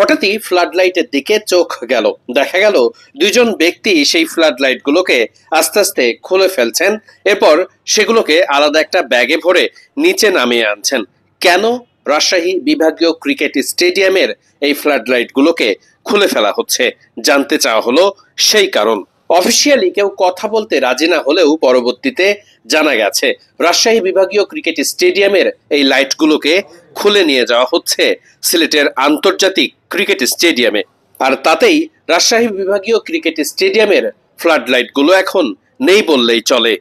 হঠাৎই ফ্লাড লাইটের দিকে চোখ গেল। দেখা গেল দুইজন ব্যক্তি সেই ফ্লাড লাইট গুলোকে আস্তে আস্তে খুলে ফেলছেন, এরপর সেগুলোকে আলাদা একটা ব্যাগে ভরে নিচে নামিয়ে আনছেন। কেন রাজশাহী বিভাগীয় ক্রিকেট স্টেডিয়ামের এই ফ্লাড লাইট গুলোকে খুলে ফেলা হচ্ছে জানতে চাওয়া হলো সেই কারণ। অফিসিয়ালি কেউ কথা বলতে রাজি না হলেও পরবর্তীতে জানা গেছে রাজশাহী বিভাগীয় ক্রিকেট স্টেডিয়ামের এই লাইটগুলোকে খুলে নিয়ে যাওয়া হচ্ছে সিলেটের আন্তর্জাতিক ক্রিকেট স্টেডিয়ামে। আর তাতেই রাজশাহী বিভাগীয় ক্রিকেট স্টেডিয়ামের ফ্লাড লাইটগুলো এখন নেই বললেই চলে।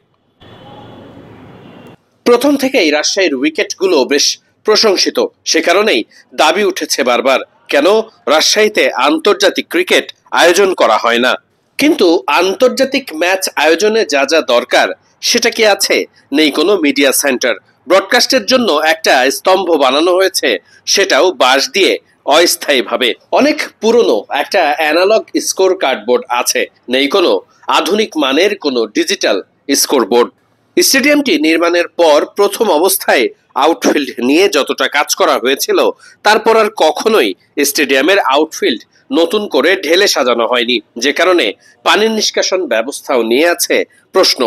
প্রথম থেকেই রাজশাহীর উইকেটগুলো বেশ প্রশংসিত, সে কারণেই দাবি উঠেছে বারবার কেন রাজশাহীতে আন্তর্জাতিক ক্রিকেট আয়োজন করা হয় না। কিন্তু আন্তর্জাতিক ম্যাচ আয়োজনে যা যা দরকার সেটা কি আছে? নেই কোনো মিডিয়া সেন্টার, ব্রডকাস্টের জন্য একটা স্তম্ভ বানানো হয়েছে, সেটাও বাঁশ দিয়ে অস্থায়ীভাবে। অনেক পুরনো একটা অ্যানালগ স্কোর কার্ডবোর্ড আছে, নেই কোনো আধুনিক মানের কোনো ডিজিটাল স্কোরবোর্ড। স্টেডিয়ামটি নির্মাণের পর প্রথম অবস্থায় আউটফিল্ড নিয়ে যতটা কাজ করা হয়েছিল, তারপর আর কখনোই স্টেডিয়ামের আউটফিল্ড নতুন করে ঢেলে সাজানো হয়নি, যে কারণে পানির নিষ্কাশন ব্যবস্থাও নিয়ে আছে প্রশ্ন।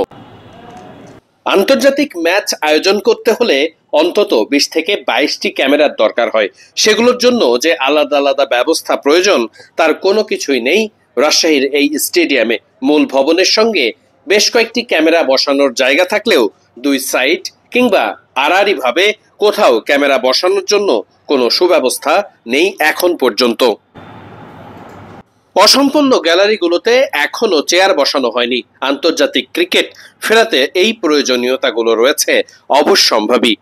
আন্তর্জাতিক ম্যাচ আয়োজন করতে হলে অন্তত 20 থেকে 22টি ক্যামেরার দরকার হয়। সেগুলোর জন্য যে আলাদা আলাদা ব্যবস্থা প্রয়োজন তার কোনো কিছুই নেই রাজশাহীর এই স্টেডিয়ামে। মূল ভবনের সঙ্গে বেশ কয়েকটি ক্যামেরা বসানোর জায়গা থাকলেও দুই সাইড কিংবা আড়াআড়ি ভাবে কোথাও ক্যামেরা বসানোর জন্য কোনো সুব্যবস্থা নেই এখন পর্যন্ত। অসম্পূর্ণ গ্যালারিগুলোতে এখনো চেয়ার বসানো হয়নি। আন্তর্জাতিক ক্রিকেট ফেরাতে এই প্রয়োজনীয়তাগুলো রয়েছে অবশ্যম্ভাবী।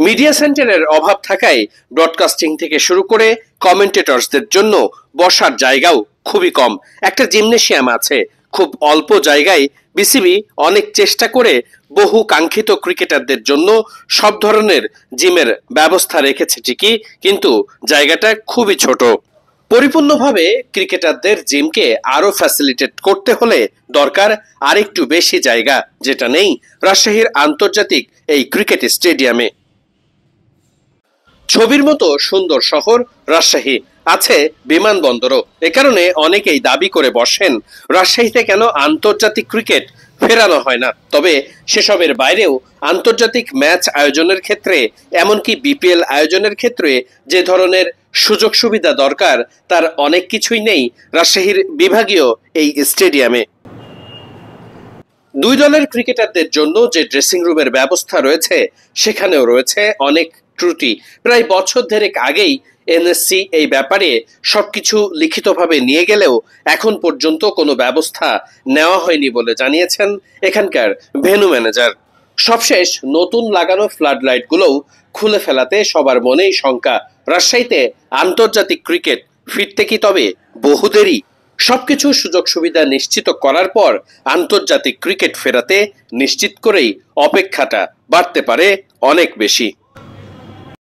মিডিয়া সেন্টারের অভাব থাকায় ব্রডকাস্টিং থেকে শুরু করে কমেন্টেটরসদের জন্য বসার জায়গাও খুবই কম। একটা জিমনেশিয়াম আছে, খুব অল্প জায়গায় বিসিবি অনেক চেষ্টা করে বহু কাঙ্ক্ষিত ক্রিকেটারদের জন্য সব ধরনের জিমের ব্যবস্থা রেখেছে ঠিকই, কিন্তু জায়গাটা খুবই ছোট। পরিপূর্ণভাবে ক্রিকেটারদের জিমকে আরো ফ্যাসিলিটেট করতে হলে দরকার আরেকটু বেশি জায়গা, যেটা নেই রাজশাহীর আন্তর্জাতিক এই ক্রিকেট স্টেডিয়ামে। ছবির মতো সুন্দর শহর রাজশাহী, আছে বিমানবন্দরও। এ কারণে অনেকেই দাবি করে বসেন রাজশাহীতে কেন আন্তর্জাতিক ক্রিকেট ফেরানো হয় না। তবে সেসবের বাইরেও আন্তর্জাতিক ম্যাচ আয়োজনের ক্ষেত্রে, এমনকি বিপিএল আয়োজনের ক্ষেত্রে যে ধরনের সুযোগ সুবিধা দরকার তার অনেক কিছুই নেই রাজশাহীর বিভাগীয় এই স্টেডিয়ামে। দুই দলের ক্রিকেটারদের জন্য যে ড্রেসিং রুমের ব্যবস্থা রয়েছে সেখানেও রয়েছে অনেক ত্রুটি। প্রায় বছর দেড়েক আগেই এনএসসি এই ব্যাপারে সবকিছু লিখিতভাবে নিয়ে গেলেও এখন পর্যন্ত কোনো ব্যবস্থা নেওয়া হয়নি বলে জানিয়েছেন এখানকার ভেন্যু ম্যানেজার। সবশেষ নতুন লাগানো ফ্লাড লাইটগুলোও খুলে ফেলাতে সবার মনেই শঙ্কা, রাজশাহীতে আন্তর্জাতিক ক্রিকেট ফিরতে কি তবে বহু দেরি? সবকিছু সুযোগ সুবিধা নিশ্চিত করার পর আন্তর্জাতিক ক্রিকেট ফেরাতে নিশ্চিত করেই অপেক্ষাটা বাড়তে পারে অনেক বেশি।